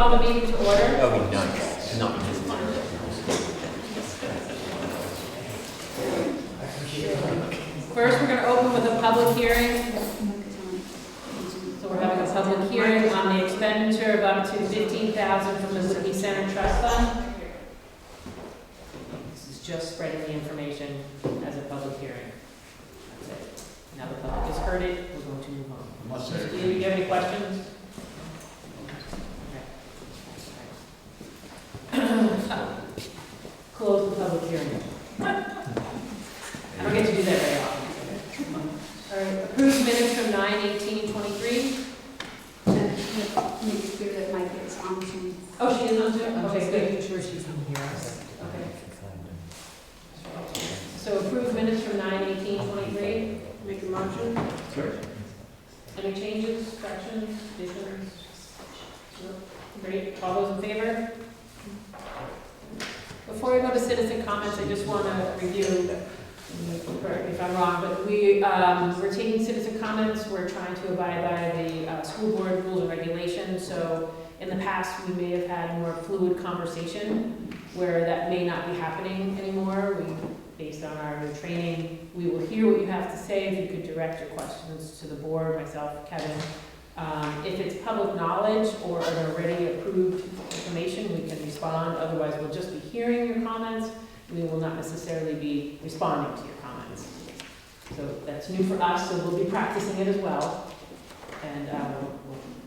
call the meeting to order. That would be nice. Not just First, we're going to open with a public hearing. So we're having a public hearing on the expenditure of up to $15,000 from the Whitney Center Trust Fund. This is just spreading the information as a public hearing. That's it. Now the public has heard it, we're going to move on. Unless Do you have any questions? Close the public hearing. I don't get to do that very often. All right, approved minutes from 9/18/23. Make it clear that Mike is on Zoom. Oh, she is on Zoom? Okay, good. Making sure she can hear us. Okay. So approved minutes from 9/18/23. Make a motion. Sure. Any changes, corrections, additions? No? Great, all those in favor? Before I go to citizen comments, I just want to review, correct me if I'm wrong, but we're taking citizen comments. We're trying to abide by the school board rules and regulations. So in the past, we may have had more fluid conversation where that may not be happening anymore. Based on our new training, we will hear what you have to say. If you could direct your questions to the board, myself, Kevin. If it's public knowledge or an already approved information, we can respond. Otherwise, we'll just be hearing your comments. We will not necessarily be responding to your comments. So that's new for us, so we'll be practicing it as well. And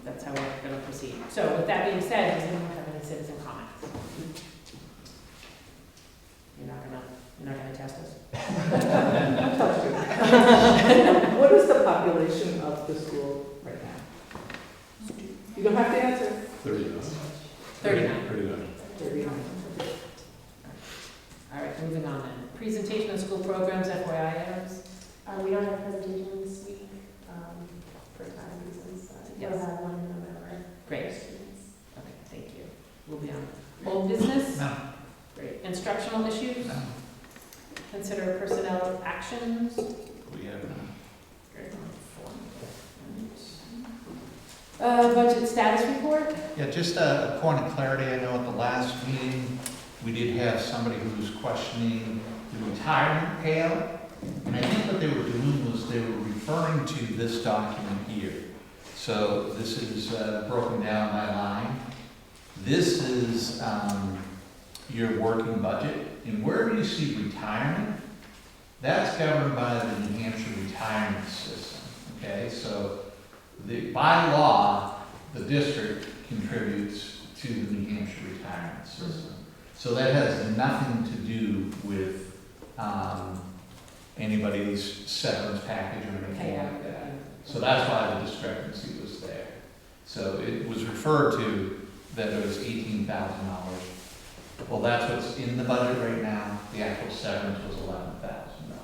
that's how we're going to proceed. So with that being said, does anyone have any citizen comments? You're not gonna test us? What is the population of the school right now? You don't have to answer. 39. 39. 39. All right, moving on then. Presentation of school programs, FYI items. We don't have presentation this week for time reasons. We'll Yes. have one in November. Great. Okay, thank you. We'll be on. Old business? No. Great. Instructional issues? Consider personnel actions? We have Great. Budget status report? Yeah, just a point of clarity. I know at the last meeting, we did have somebody who was questioning the retirement payout. And I think what they were doing was they were referring to this document here. So this is broken down by line. This is your working budget. And wherever you see retirement, that's governed by the New Hampshire retirement system. Okay, so by law, the district contributes to the New Hampshire retirement system. So that has nothing to do with anybody's severance package or anything like that. So that's why the discrepancy was there. So it was referred to that it was $18,000. Well, that's what's in the budget right now. The actual severance was $11,000.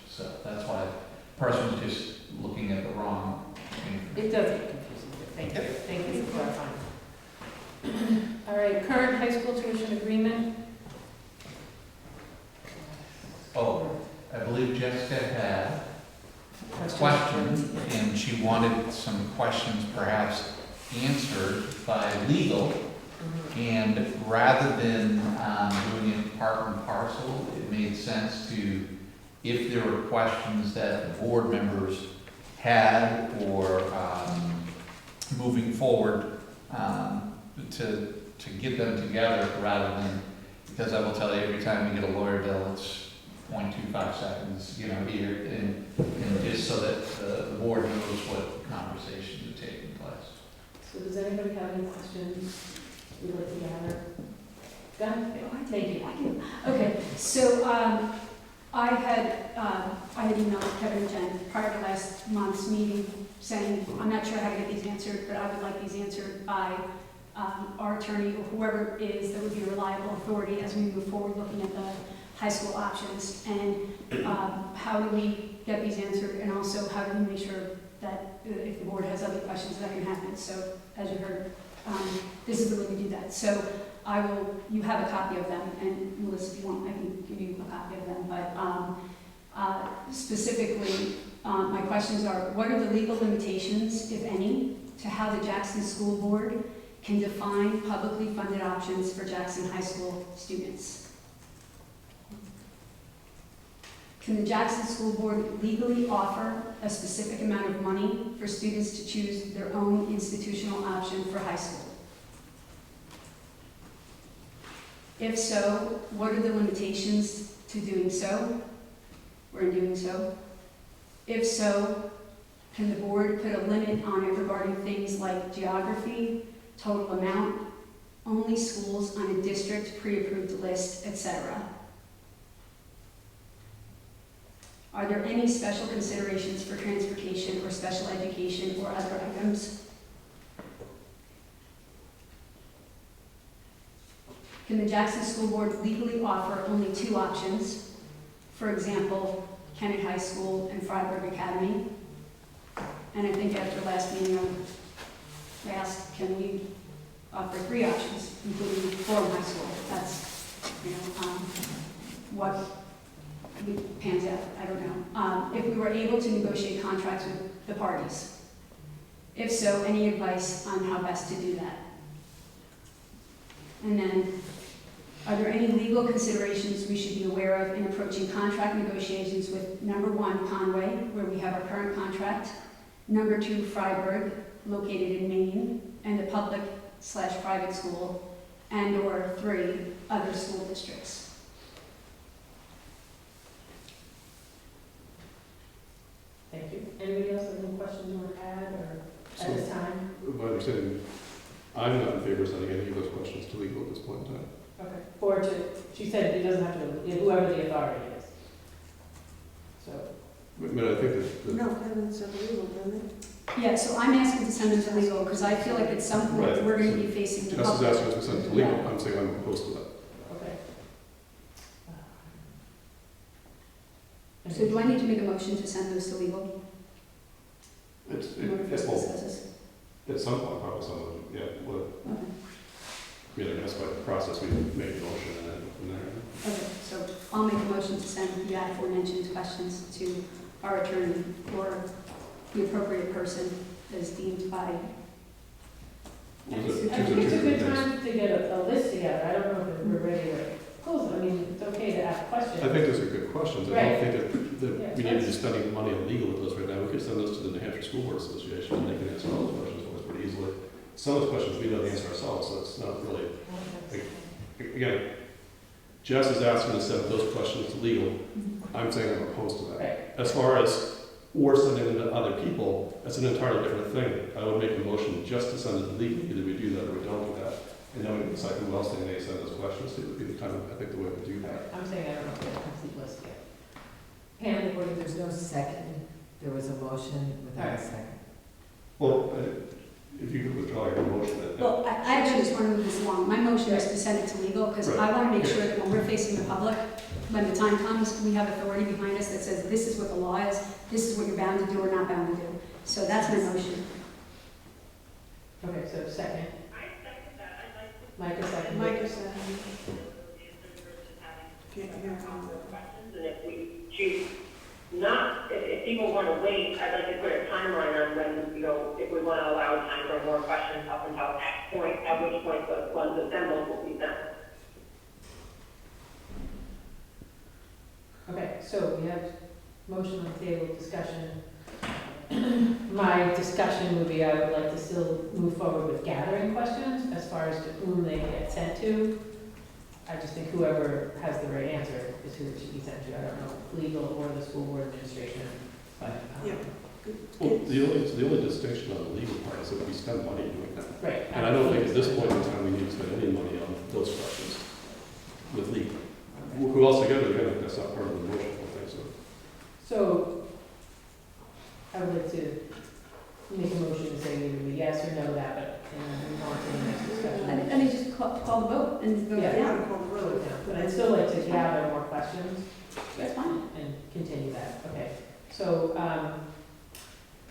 So that's why the person was just looking at the wrong thing. It does get confusing. Thank you. Thank you for clarifying. All right, current high school tuition agreement. Oh, I believe Jessica had a question, and she wanted some questions perhaps answered by legal. And rather than doing it part and parcel, it made sense to, if there were questions that the board members had or moving forward, to get them together rather than, because I will tell you, every time you get a lawyer bill, it's 0.25 seconds, here, and just so that the board knows what conversations are taking place. So does anybody have any questions you'd like to gather? Go ahead. Thank you. I do. Okay, so I had emailed Kevin and Jen prior to last month's meeting saying, I'm not sure how to get these answered, but I would like these answered by our attorney or whoever it is that would be a reliable authority as we move forward looking at the high school options. And how do we get these answered, and also how do we make sure that if the board has other questions that can happen. So as you heard, this is the way we do that. So you have a copy of them, and Melissa, if you want, I can give you a copy of them. But specifically, my questions are, what are the legal limitations, if any, to how the Jackson School Board can define publicly funded options for Jackson High School students. Can the Jackson School Board legally offer a specific amount of money for students to choose their own institutional option for high school? If so, what are the limitations to doing so, or in doing so? If so, can the board put a limit on it regarding things like geography, total amount, only schools on a district pre-approved list, etc.? Are there any special considerations for transportation or special education or other items? Can the Jackson School Board legally offer only two options? For example, Kennett High School and Freiburg Academy. And I think after last meeting, I asked, can we offer three options, including Forum High School? That's, what pans out, I don't know. If we were able to negotiate contracts with the parties. If so, any advice on how best to do that? And then, are there any legal considerations we should be aware of in approaching contract negotiations with number one, Conway, where we have our current contract, number two, Freiburg, located in Maine, and the public/private school, and/or three, other school districts? Thank you. Anybody else have any questions you want to add, or So, at this time? my understanding, I'm not in favor of sending any of those questions to legal at this point in time. Okay. Or to, she said it doesn't have to, whoever the authority is. So, But I think that, No, Kevin's a legal, isn't it? Yeah, so I'm asking to send them to legal, because I feel like at some point, Right. we're gonna be facing the Jess is public. asking us to send it to legal, I'm saying I'm opposed to that. okay. So do I need to make a motion to send those to legal? It's, In order for us to well, discuss this? at some point, probably someone, yeah, well, Okay. I mean, I guess by the process, we make a motion and then from there. Okay, so I'll make a motion to send the aforementioned questions to our attorney or the appropriate person as deemed by. I Those are think two it's a good different things. time to get a list together. I don't know if we're ready to close it. I mean, it's okay to ask questions. I think those are good questions. I Right. don't think that Yeah, we need to be that's- spending money on legal with those right now. We could send those to the New Hampshire School Board Association, and they can answer all those questions for us pretty easily. Some of those questions we don't answer ourselves, so it's not really, again, Jess is asking to send those questions to legal. I'm saying I'm opposed to that. Right. As far as, or sending them to other people, that's an entirely different thing. I would make a motion just to send it to legal, either we do that or we don't do that. And then we can decide who else they may send those questions to, would be the kind of, I think, the way to do that. I'm saying I don't know if we have a complete list yet. Pam, Well, there's no second, there was a motion without a Alright. second. Well, if you could withdraw your motion, Well, I actually just want to move this along. My motion is to send it to legal, because I want to make sure that when we're facing the public, when the time comes, we have authority behind us that says, this is what the law is, this is what you're bound to do or not bound to do. So that's my motion. okay, so second. Mike is second. Mike said. And if we choose not, if people want to wait, I'd like to put a timeline on when, if we want to allow time for more questions up until X point, at which point the ones assembled will be done. Okay, so we have motion on the table, discussion. My discussion would be, I would like to still move forward with gathering questions as far as to whom they get sent to. I just think whoever has the right answer is who it should be sent to. I don't know if legal or the school board administration, but, Yeah. well, the only distinction on the legal part is that we spend money doing that. right. And I don't think at this point in time, we need to spend any money on those questions with legal. Who else together, again, that's not part of the motion, I think, so. So, I would like to make a motion to say either yes or no to that, but, and then move on to the next discussion. And then just call the vote and vote Yeah. it down. Vote it down. But I'd still like to gather more questions That's fine. and continue that, okay? So,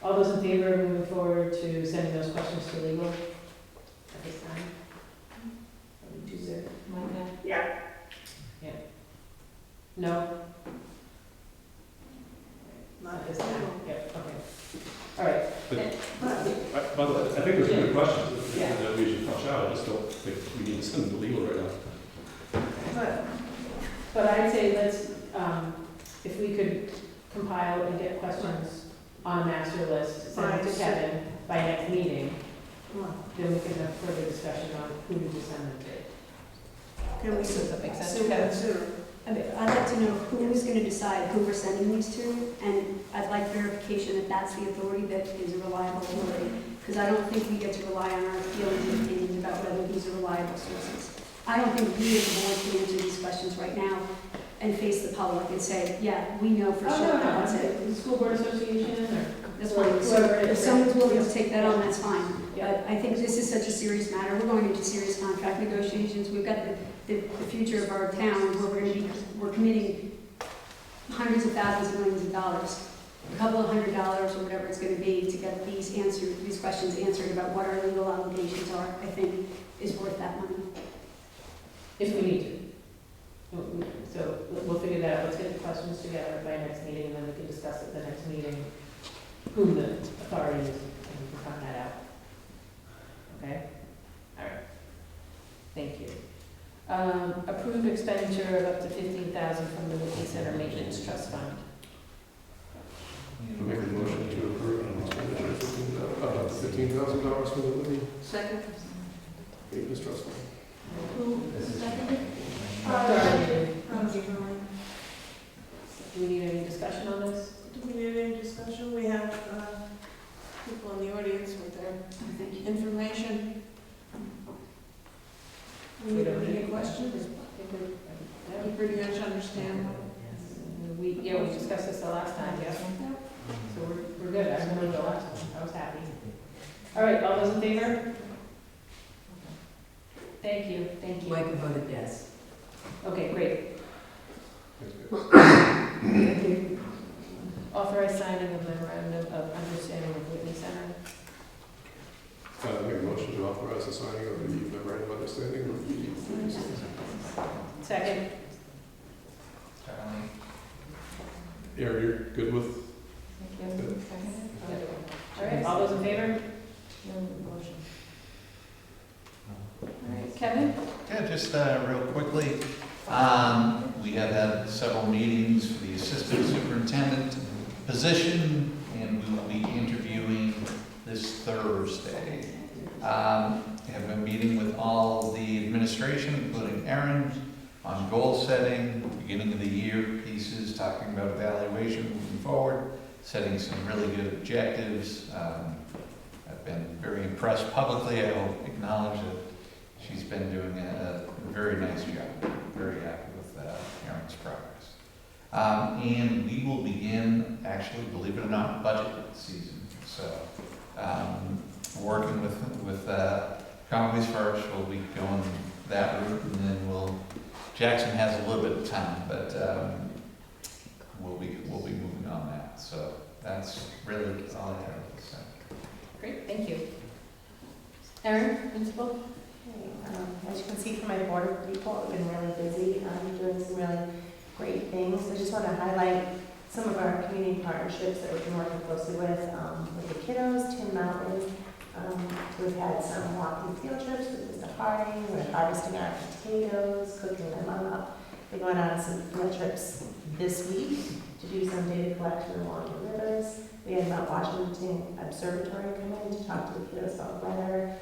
all those in favor of moving forward to sending those questions to legal at this time? Tuesday? Yeah. No? Not At this this time, time. yep, okay. All right. By the way, I think those are good questions Yeah. that we should flush out. But I'd say let's, if we could compile and get questions on a master list, send it to Kevin by next meeting, then we can have further discussion on who to send them to. Can we Does that make sense, assume Kevin? that sooner? I'd like to know who is going to decide who we're sending these to, and I'd like verification that that's the authority that is a reliable authority, because I don't think we get to rely on our feelings and opinions about whether these are reliable sources. I don't think we as a board can answer these questions right now and face the public and say, yeah, we know for sure that that's it. The school board association or That's fine. So whoever it if is. someone's willing to take that on, that's fine. Yeah. But I think this is such a serious matter. We're going into serious contract negotiations. We've got the future of our town where we're committing hundreds of thousands of millions of dollars, a couple of $100 or whatever it's going to be to get these questions answered about what our legal obligations are, I think is worth that money. If we need to. So we'll figure that out. Let's get the questions together by next meeting, and then we can discuss at the next meeting who the authority is, and we can find that out. Okay? All right. Thank you. Approved expenditure of up to $15,000 from the Whitney Center Maintenance Trust Fund. I'll make a motion to approve an expenditure of $15,000 from the Whitney Second? Maintenance Trust Fund. Who seconded? Do we need any discussion on this? Do we need any discussion? We have people in the audience with their information. We don't need Any questions? Yeah. You pretty much understand what We discussed this the last time, yeah? So we're good. I remember the last one. I was happy. All right, all those in favor? Thank you, thank you. Mike voted yes. Okay, great. Thank you. Authorized signing of memorandum of understanding with Whitney Center. Make a motion to authorize the signing of the memorandum of understanding with the. Second. Aaron, you're good with? Thank you. All right, all those in favor? Motion. All right, Kevin? Yeah, just real quickly, we have had several meetings for the assistant superintendent position, and we will be interviewing this Thursday. Have been meeting with all the administration, including Erin, on goal setting, beginning of the year pieces, talking about evaluation moving forward, setting some really good objectives. I've been very impressed publicly. I will acknowledge that she's been doing a very nice job. Very happy with Erin's progress. And we will begin, actually, believe it or not, budget season. So, working with Conway's first, we'll be going that route, and then Jackson has a little bit of time, but we'll be moving on that. So that's really all I have to say. Great, thank you. Erin, principal? As you can see from my board report, we've been really busy, doing some really great things. I just want to highlight some of our community partnerships that we've been working closely with the kiddos, Tin Mountain. We've had some walking field trips with Mr. Harding. We're harvesting our potatoes, cooking them up. We're going on some field trips this week to do some data collection along the rivers. We had Mount Washington Observatory come in to talk to the kiddos about weather.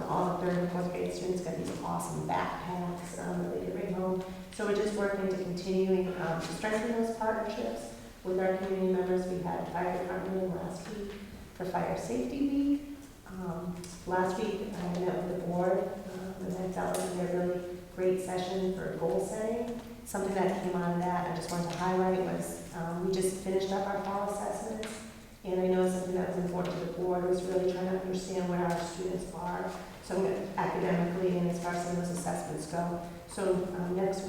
All the 3rd and 4th grade students got these awesome backpacks that they could bring home. So we're just working to continuing to strengthen those partnerships with our community members. We had fire department meeting last week for Fire Safety Week. Last week I met with the board and I felt like we had a really great session for goal setting. Something that came out of that I just wanted to highlight was we just finished up our fall assessments. And I know something that was important to the board was really trying to understand where our students are, so academically and as far as some of those assessments go. So next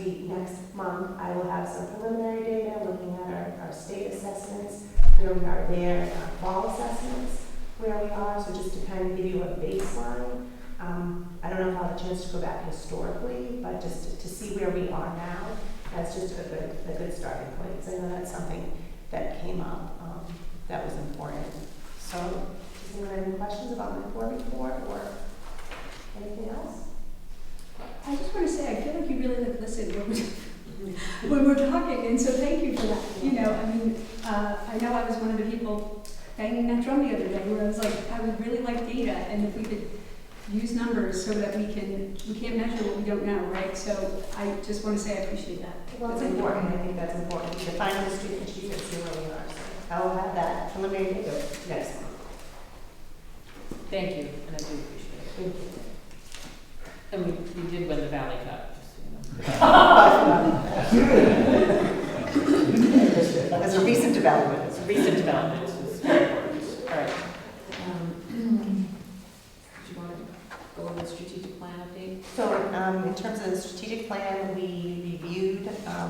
month, I will have some preliminary data looking at our state assessments, where we are there, and our fall assessments, where we are. So just to kind of give you a baseline. I don't know if I'll have a chance to go back historically, but just to see where we are now, that's just a good starting point. So I know that's something that came up. That was important. So, does anyone have any questions about my board report or anything else? I just want to say, I feel like you really listened. when we're talking, and so thank you for that. You know, I mean, I know I was one of the people banging that drum the other day where I was like, I would really like data, and if we could use numbers so that we can't measure what we don't know, right? So I just want to say I appreciate that. Well, it's important, I think that's important, to define the student achievement, see where we are. So I will have that preliminary data next month. Thank you, and I do appreciate it. Thank you. And we did win the Valley Cup, just so you know. That's a recent development. It's a recent development, it's very important. All right. Do you want to go over the strategic plan update? So in terms of the strategic plan, we reviewed,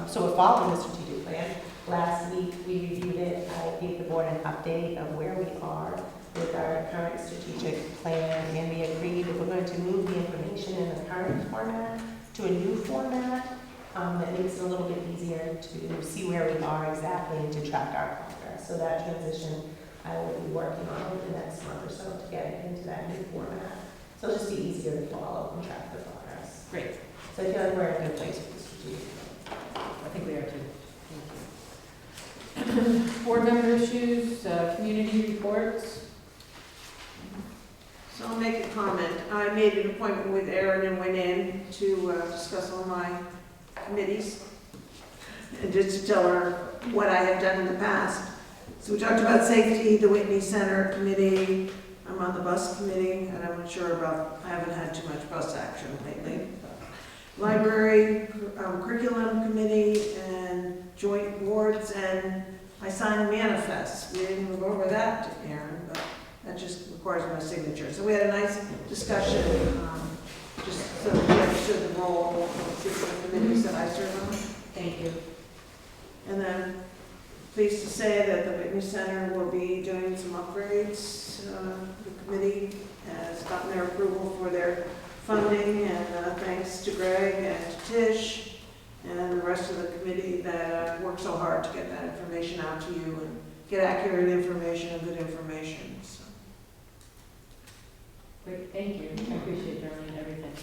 so we're following the strategic plan. Last week, we reviewed it. I gave the board an update of where we are with our current strategic plan, and we agreed that we're going to move the information in the current format to a new format that makes it a little bit easier to see where we are exactly and to track our progress. So that transition I will be working on over the next month or so to get it into that new format. So it'll just be easier to follow and track the progress. Great. So I feel like we're in a good place with the strategic plan. I think we are too. Thank you. Board member issues, community reports. So I'll make a comment. I made an appointment with Erin and went in to discuss all my committees and just to tell her what I have done in the past. So we talked about safety, the Whitney Center Committee. I'm on the bus committee, and I'm not sure about, I haven't had too much bus action lately. Library, curriculum committee, and joint boards, and I signed the manifest. We didn't even go over that, Erin, but that just requires my signature. So we had a nice discussion, just so we understood the role of the different committees that I serve on. Thank you. And then pleased to say that the Whitney Center will be doing some upgrades. The committee has gotten their approval for their funding, and thanks to Greg and to Tish and the rest of the committee that worked so hard to get that information out to you and get accurate information and good information. So. Great, thank you. I appreciate Darlene, everything.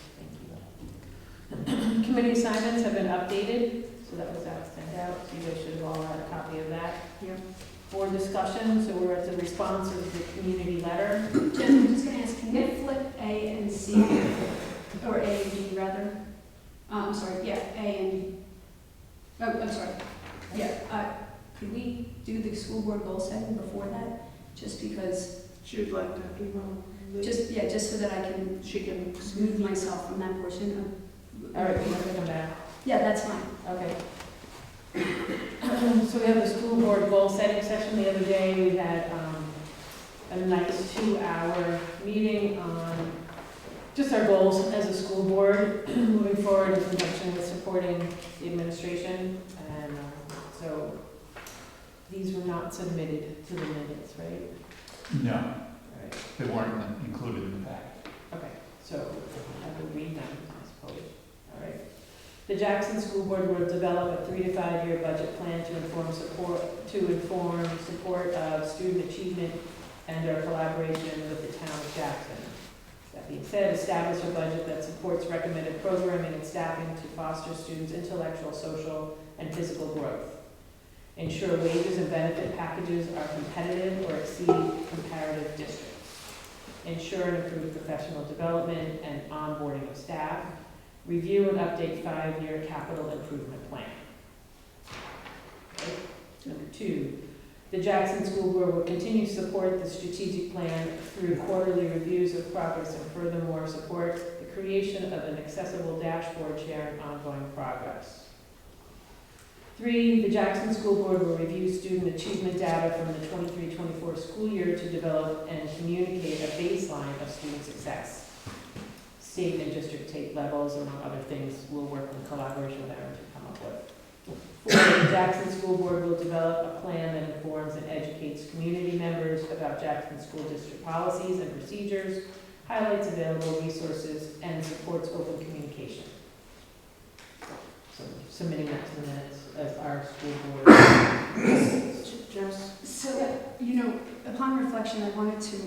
Thank you. Committee assignments have been updated, so that was sent out. So you guys should have all had a copy of that. Yeah. Board discussion, so we're at the response of the community letter. Jen, I'm just going to ask, can you flip A and C, or A and B rather? I'm sorry, yeah, A and B. Oh, I'm sorry. Yeah, could we do the school board goal setting before that? Just because, She would like to do just so that I can, she can smooth myself from that portion. All right, we have to come back. Yeah, that's fine. Okay. So we have the school board goal setting session the other day. We had a nice 2-hour meeting on just our goals as a school board moving forward in conjunction with supporting the administration. And so these were not submitted to the minutes, right? No, All right. they weren't included in the packet. Okay, so I will read them, I suppose. All right. The Jackson School Board will develop a 3 to 5 year budget plan to inform support of student achievement and our collaboration with the town of Jackson. That being said, establish a budget that supports recommended programming and staffing to foster students' intellectual, social, and physical growth. Ensure wages and benefit packages are competitive or exceed comparative districts. Ensure and improve professional development and onboarding of staff. Review and update 5-year capital improvement plan. Okay. Number 2, the Jackson School Board will continue to support the strategic plan through quarterly reviews of progress and furthermore support the creation of an accessible dashboard sharing ongoing progress. 3, the Jackson School Board will review student achievement data from the 23-24 school year to develop and communicate a baseline of student success. State and district tape levels, among other things, we'll work in collaboration with Erin to come up with. 4, the Jackson School Board will develop a plan that informs and educates community members about Jackson School District policies and procedures, highlights available resources, and supports open communication. So submitting that to the minutes as our school board. Jess. So, upon reflection, I wanted to,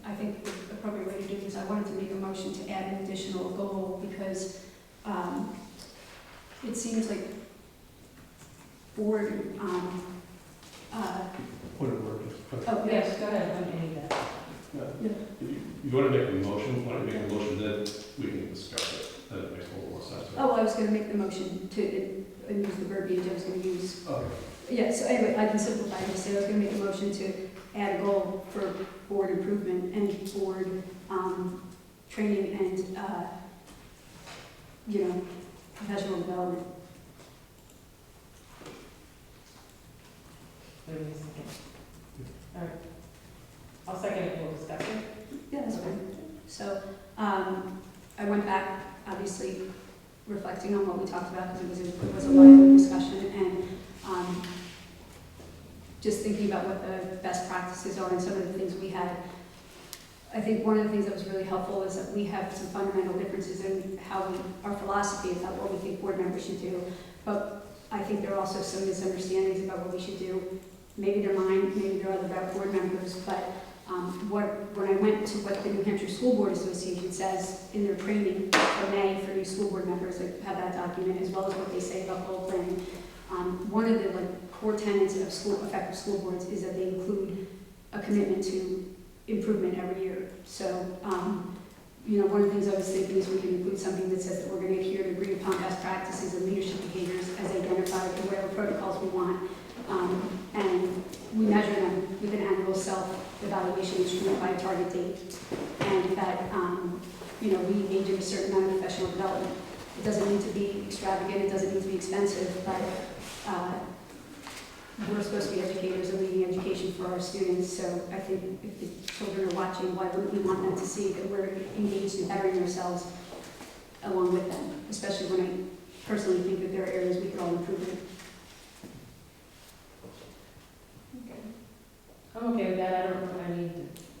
I think the appropriate way to do this, I wanted to make a motion to add an additional goal because it seems like board, Point of order. oh, Yes, go ahead, I need that. You want to make a motion, why don't you make a motion, then we can discuss it, then it makes a little more sense. oh, I was gonna make the motion to use the verbiage I was gonna use. Okay. Yeah, so anyway, I can simplify this, so I was gonna make a motion to add a goal for board improvement and board, training and, professional development. Wait a second. All right. I'll second it, we'll discuss it. Yeah, that's fine. So, I went back, obviously, reflecting on what we talked about, because it was a lively discussion, and, just thinking about what the best practices are and some of the things we had. I think one of the things that was really helpful is that we have some fundamental differences in our philosophy about what we think board members should do, but I think there are also some misunderstandings about what we should do. Maybe they're mine, maybe they're other about board members, but when I went to what the New Hampshire School Board Association says in their training for May for new school board members, I have that document, as well as what they say about goal planning. One of the core tenets of effective school boards is that they include a commitment to improvement every year. So, one of the things I was thinking is we can include something that says that we're going to adhere to agreed upon best practices and leadership behaviors as identified in whatever protocols we want. And we measure them with an annual self-evaluation instrument by a target date. And that, we engage in a certain amount of professional development. It doesn't need to be extravagant, it doesn't need to be expensive, but we're supposed to be educators and leading education for our students. So I think if the children are watching, why wouldn't we want them to see that we're engaged in bettering ourselves along with them, especially when I personally think that there are areas we could all improve in. I'm okay with that, I don't know,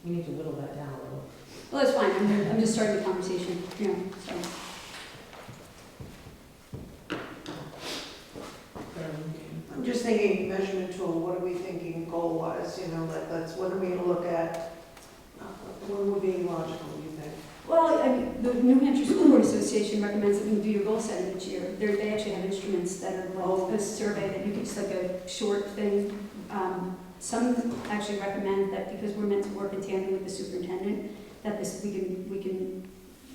we need to whittle that down a little. Well, that's fine, I'm just starting the conversation, so. I'm just thinking measurement tool, what are we thinking goal-wise, that's, what are we gonna look at? When we're being logical, you think? Well, I mean, the New Hampshire School Board Association recommends that we do your goal setting each year. They actually have instruments that are a survey that you can just like a short thing. Some actually recommend that because we're meant to work in tandem with the superintendent, that we can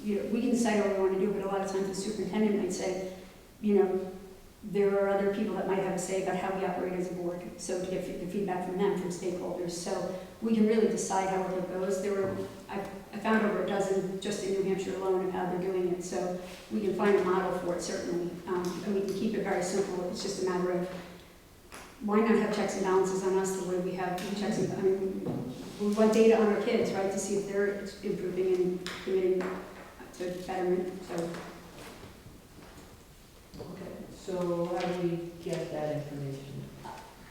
decide what we want to do, but a lot of times the superintendent might say, there are other people that might have a say about how we operate as a board, so to get the feedback from them, from stakeholders. So we can really decide how it goes. I found over a dozen just in New Hampshire alone of how they're doing it, so we can find a model for it certainly, and we can keep it very simple. It's just a matter of why not have checks and balances on us the way we have checks and, we want data on our kids, right, to see if they're improving and committing to betterment, so. Okay, so how do we get that information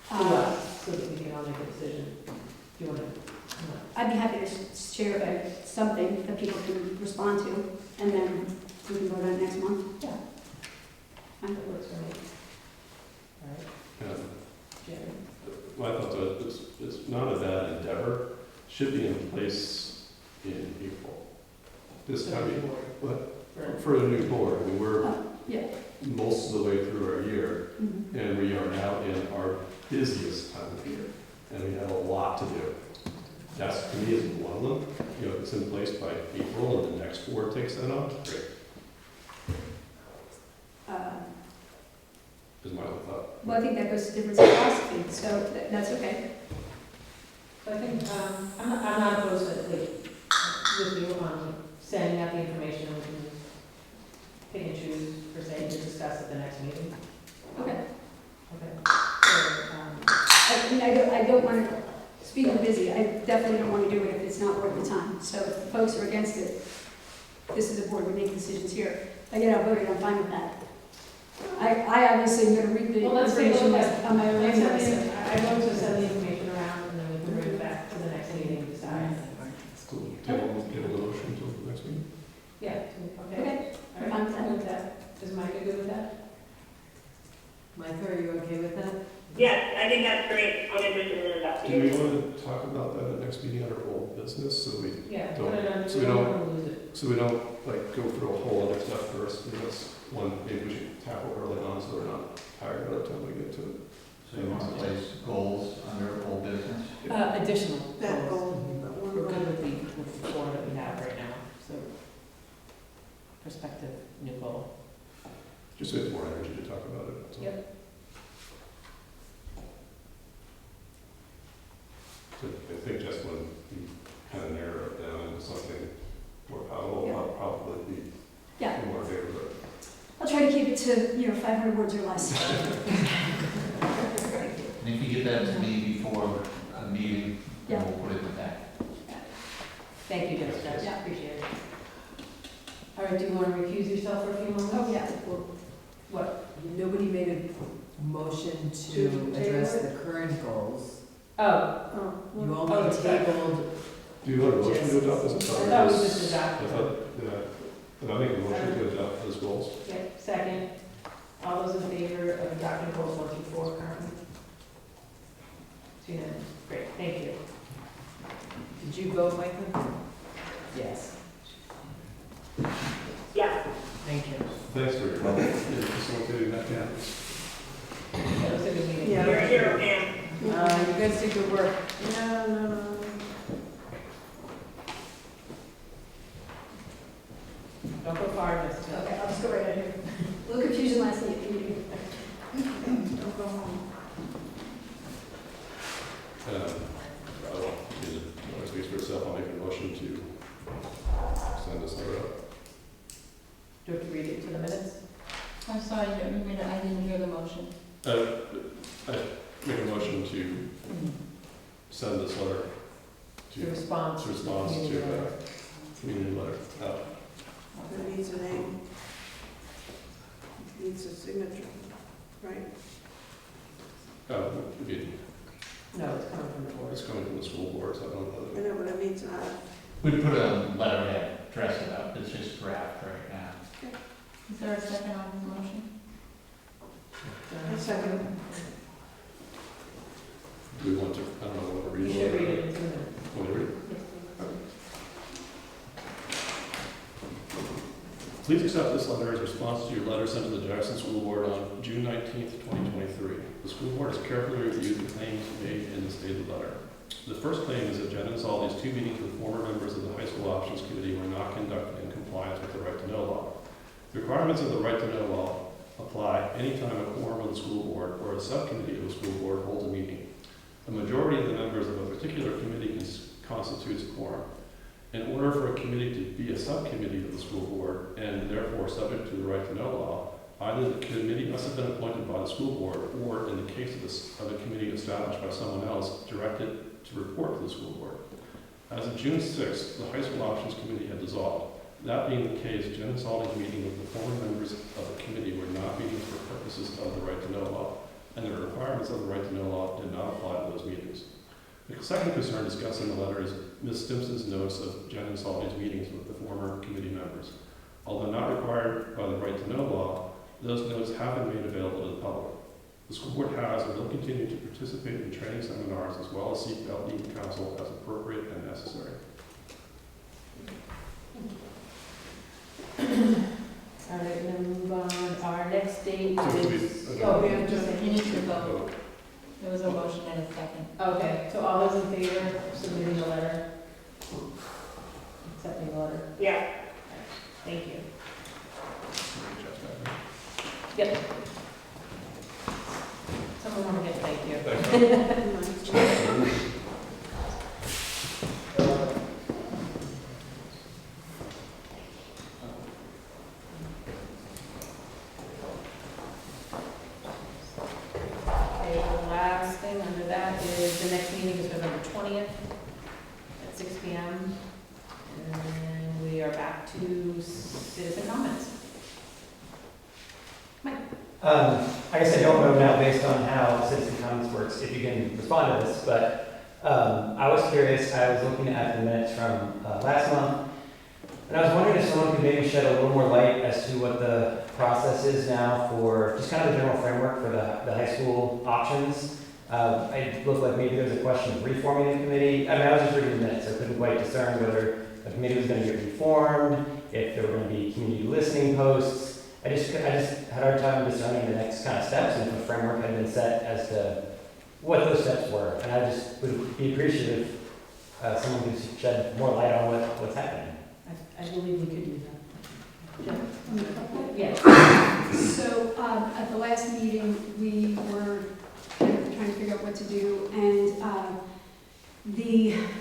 to Uh, us, so that we can all make a decision? Do you want to? I'd be happy to share something that people can respond to, and then we can vote on it next month. Yeah. Fine. That works for me. All right, Yeah. Jerry? Well, I thought that it's not a bad endeavor, should be in place in April. This, I mean, for a new board, I mean, we're Yeah. most of the way through our year, Mhm. and we are now in our busiest time of year, and we have a lot to do. That's, to me, is one of them. If it's in place by April and the next board takes that on, great, is my thought. Well, I think that goes to different philosophy, so that's okay. So I think, I'm not opposed to, with you on sending out the information, and we can pick and choose, per se, to discuss at the next meeting. Okay. Okay. So, I don't want to, speaking of busy, I definitely don't want to do it if it's not worth the time. So if the folks are against it, this is a board, we make decisions here. If I get outvoted, I'm fine with that. I obviously am going to read the well, let's take a information look at, on my own anyway, so. I vote to send the information around, and then we can bring it back to the next meeting and decide. Cool. Table the motion until the next meeting. Yeah, okay. Okay. All right, I'm good with that. Is Micah good with that? Micah, are you okay with that? Yes, I think that's great. I'm interested in that. Do we want to talk about that at next meeting under old business, so we Yeah, Don't- put it on, so we we don't don't- want to lose it. So we don't, like, go through a whole other stuff first, that's one maybe we should tackle early on so we're not tired by the time we get to it. So you want to place goals under old business? Additional That goals. goal, that one We're good goal. with the four that we have right now, so prospective new goal. Just so we have more energy to talk about it. that's all. Yep. So I think just when you kind of narrow it down into something more palatable, Yeah. I'll probably be Yeah. more in favor of it. I'll try to keep it to, 500 words or less. And if you get that to me before a meeting, then Yeah. we'll put it in the back. Thank you, Jessica, Yeah. appreciate it. All right, do you want to recuse yourself for a few moments? Oh, yeah. What? Nobody made a motion To to table address it? the current goals. Oh, Oh, You well, only okay. tabled, Do you want a motion to adopt this? I'm I sorry. thought we Yes. just adopted it. Did I make a motion to adopt those goals? Okay, second. All those in favor of adopting goals 1 through 4 currently? It's unanimous. Great, thank you. did you vote, Michael? Yes, Yeah, thank you. Thanks for your help in facilitating that, yeah. That was a good meeting. Yeah. you're a hero, Pam. You guys did good work. no. Don't go far, Jessica. Okay, I'll just go right out here. A little confusion last night. Don't go home. I will use it, it speaks for itself, I'll make a motion to send this letter out. Do you have to read it to the minutes? I'm sorry, I didn't hear the motion. I make a motion to send this letter The to, response. to community letter out. It needs a name. It needs a signature, right? It'd be- No, it's coming from the board. It's coming from the school board, so I don't I know. know what it means, We put a letterhead, dress it up, it's just draft right now. Is there a second on the motion? a second. Do we want to, I don't know, want to You read it? should read it in 2 minutes. Want to read it? Please accept this letter as response to your letter sent to the Jackson School Board on June 19th, 2023. The school board has carefully reviewed the claims made in the stated letter. The first claim is that Jen and Salty's 2 meetings with former members of the High School Options Committee were not conducted in compliance with the Right to Know law. The requirements of the Right to Know law apply anytime a quorum of the school board or a subcommittee of a school board holds a meeting. A majority of the members of a particular committee constitutes a quorum. In order for a committee to be a subcommittee of the school board and therefore subject to the Right to Know law, either the committee must have been appointed by the school board or, in the case of a committee established by someone else, directed to report to the school board. As of June 6th, the High School Options Committee had dissolved. That being the case, Jen and Salty's meeting with the former members of the committee were not meetings for purposes of the Right to Know law, and the requirements of the Right to Know law did not apply to those meetings. The second concern discussed in the letter is Ms. Stimson's notes of Jen and Salty's meetings with the former committee members. Although not required by the Right to Know law, those notes have been made available to the public. The school board has and will continue to participate in training seminars as well as seek out legal counsel as appropriate and necessary. All right, and then move on. Our next date So do we- is. okay. Oh, we have to. You need to vote. There was a motion and a second. Okay, so all those in favor of submitting the letter? Accepting the letter? Yeah, Thank you. Yep. Someone want to get thank you. Okay, the last thing under that is the next meeting is November 20th at 6 PM. And we are back to citizen comments. I guess I don't know now based on how citizen comments works, if you can respond to this, but I was curious, I was looking at the minutes from last month, and I was wondering if someone could maybe shed a little more light as to what the process is now for just kind of the general framework for the high school options. It looked like maybe there was a question of reforming the committee. I mean, I was just reading the minutes, so I couldn't quite discern whether the committee was going to get reformed, if there were going to be community listening posts. I just had a hard time discerning the next kind of steps and if a framework had been set as to what those steps were. And I just would be appreciative if someone could shed more light on what's happening. I believe we could do that. Yes. So, at the last meeting, we were kind of trying to figure out what to do, and,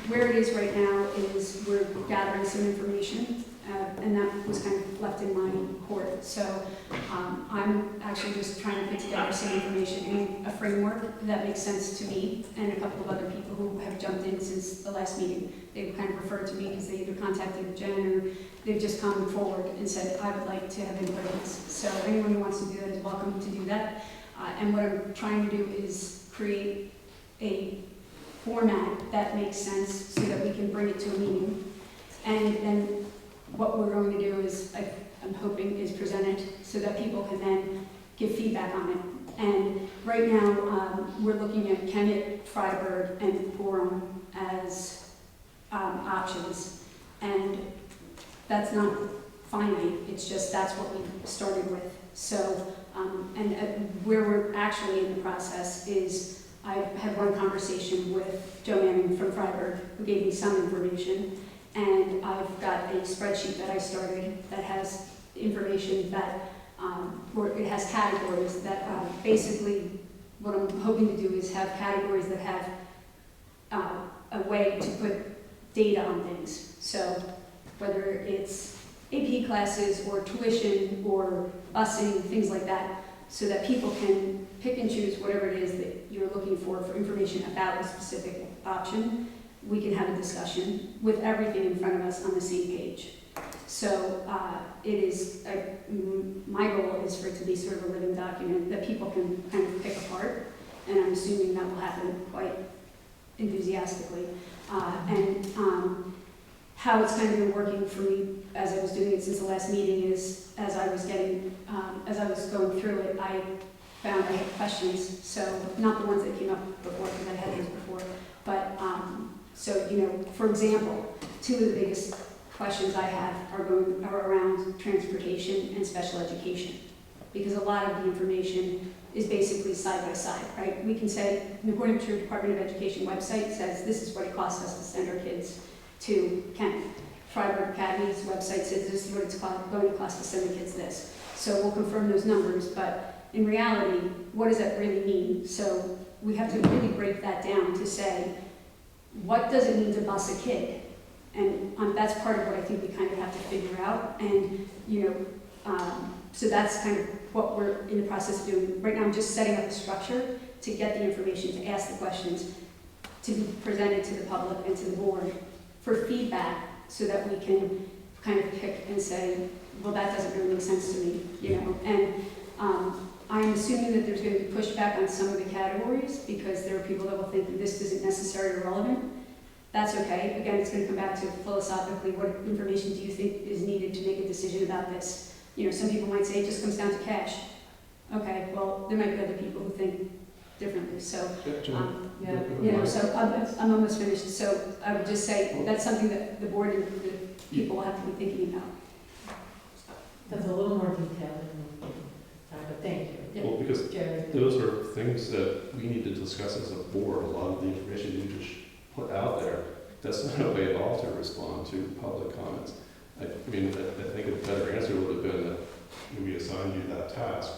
where it is right now is we're gathering some information, and that was kind of left in my court. So, I'm actually just trying to put together some information in a framework that makes sense to me and a couple of other people who have jumped in since the last meeting. They've kind of referred to me because they either contacted Jen or they've just come forward and said, I would like to have input in this. So anyone who wants to do that is welcome to do that. And what I'm trying to do is create a format that makes sense so that we can bring it to a meeting. And then what we're going to do is, I'm hoping, is present it so that people can then give feedback on it. And right now, we're looking at Kennett, Freiburg, and Gorham as options. And that's not finite, it's just that's what we started with. So, and where we're actually in the process is I had one conversation with Joe Manning from Freiburg, who gave me some information, and I've got a spreadsheet that I started that has information that, or it has categories that basically what I'm hoping to do is have categories that have a way to put data on things. So whether it's AP classes or tuition or busing, things like that, so that people can pick and choose whatever it is that you're looking for information about a specific option. We can have a discussion with everything in front of us on the same page. So it is, my goal is for it to be sort of a living document that people can kind of pick apart, and I'm assuming that will happen quite enthusiastically. How it's kind of been working for me as I was doing it since the last meeting is, as I was going through it, I found I had questions. So not the ones that came up before, because I had those before, but so, you know, for example, two of the biggest questions I have are around transportation and special education, because a lot of the information is basically side by side, right? We can say, according to your Department of Education website, says this is what it costs us to send our kids to Kent. Freiburg Academy's website says this is what it's going to cost to send the kids this. So we'll confirm those numbers, but in reality, what does that really mean? So we have to really break that down to say, what does it mean to bus a kid? And that's part of what I think we kind of have to figure out. And, you know, so that's kind of what we're in the process of doing. Right now, I'm just setting up a structure to get the information, to ask the questions, to be presented to the public and to the board for feedback, so that we can kind of pick and say, well, that doesn't really make sense to me, you know. And I'm assuming that there's going to be pushback on some of the categories, because there are people that will think this isn't necessary or relevant. That's okay. Again, it's going to come back to philosophically, what information do you think is needed to make a decision about this? You know, some people might say it just comes down to cash. Okay, well, there might be other people who think differently. So, you know, so I'm almost finished. So I would just say that's something that the board and the people will have to be thinking about. That's a little more detailed than but thank you. Well, because Jerry. those are things that we need to discuss as a board. A lot of the information you just put out there, that's not a way at all to respond to public comments. I mean, I think a better answer would have been that we assigned you that task.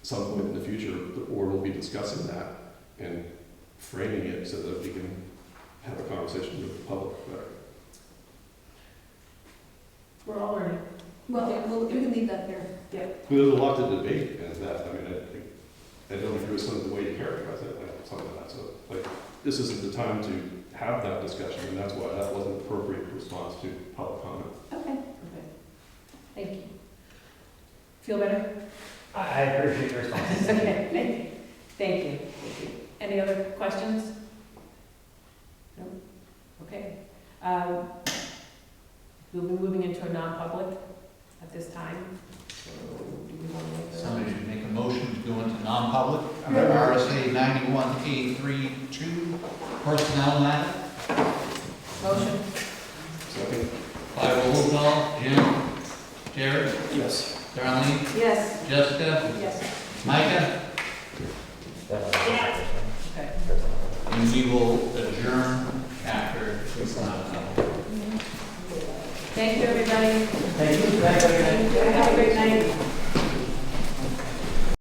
Some point in the future, the board will be discussing that and framing it so that we can have a conversation with the public better. We're all learning. Well, we can leave that there. Yeah. There's a lot to debate in that. I mean, I don't agree with some of the way you characterize it, like some of that. So, like, this isn't the time to have that discussion, and that's why that wasn't an appropriate response to public comment. Okay. Okay. Thank you. Feel better? I appreciate your responses. Okay. Thank you. Thank you. Thank you. Any other questions? No? Okay. We'll be moving into a non-public at this time. So do we want to make Somebody should make a motion to go into non-public under RSA 91A32, personnel matter. motion? Second. By roll call, Jim? Jerry? Yes. Darrell? Colleen, Yes. Jessica, Yes. Micah, Yes. and we will adjourn after it's not done. Thank you, everybody. Thank you. Thank you. Have a great night.